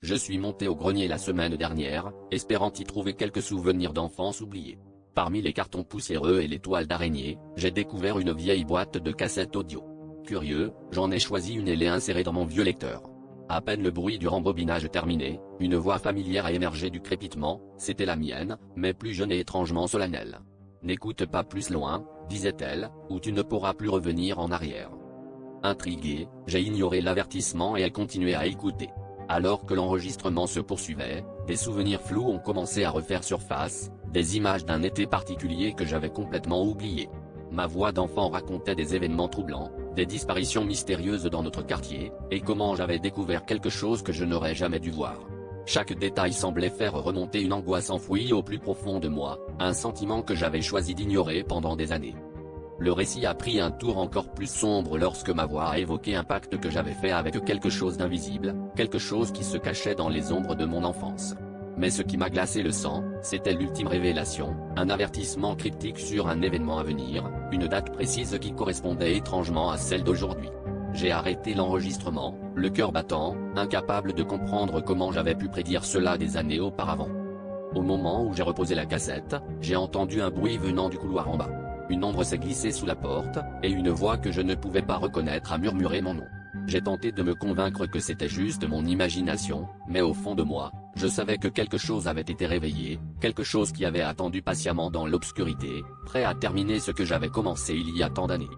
Je suis monté au grenier la semaine dernière, espérant y trouver quelques souvenirs d'enfance oubliés. Parmi les cartons poussiéreux et les toiles d'araignée, j'ai découvert une vieille boîte de cassettes audio. Curieux, j'en ai choisi une et l'ai insérée dans mon vieux lecteur. À peine le bruit du rembobinage terminé, une voix familière a émergé du crépitement, c'était la mienne, mais plus jeune et étrangement solennelle. « N'écoute pas plus loin, disait-elle, ou tu ne pourras plus revenir en arrière. » Intrigué, j'ai ignoré l'avertissement et ai continué à écouter. Alors que l'enregistrement se poursuivait, des souvenirs flous ont commencé à refaire surface, des images d'un été particulier que j'avais complètement oublié. Ma voix d'enfant racontait des événements troublants, des disparitions mystérieuses dans notre quartier, et comment j'avais découvert quelque chose que je n'aurais jamais dû voir. Chaque détail semblait faire remonter une angoisse enfouie au plus profond de moi, un sentiment que j'avais choisi d'ignorer pendant des années. Le récit a pris un tour encore plus sombre lorsque ma voix a évoqué un pacte que j'avais fait avec quelque chose d'invisible, quelque chose qui se cachait dans les ombres de mon enfance. Mais ce qui m'a glacé le sang, c'était l'ultime révélation, un avertissement cryptique sur un événement à venir, une date précise qui correspondait étrangement à celle d'aujourd'hui. J'ai arrêté l'enregistrement, le cœur battant, incapable de comprendre comment j'avais pu prédire cela des années auparavant. Au moment où j'ai reposé la cassette, j'ai entendu un bruit venant du couloir en bas. Une ombre s'est glissée sous la porte, et une voix que je ne pouvais pas reconnaître a murmuré mon nom. J'ai tenté de me convaincre que c'était juste mon imagination, mais au fond de moi, je savais que quelque chose avait été réveillé, quelque chose qui avait attendu patiemment dans l'obscurité, prêt à terminer ce que j'avais commencé il y a tant d'années.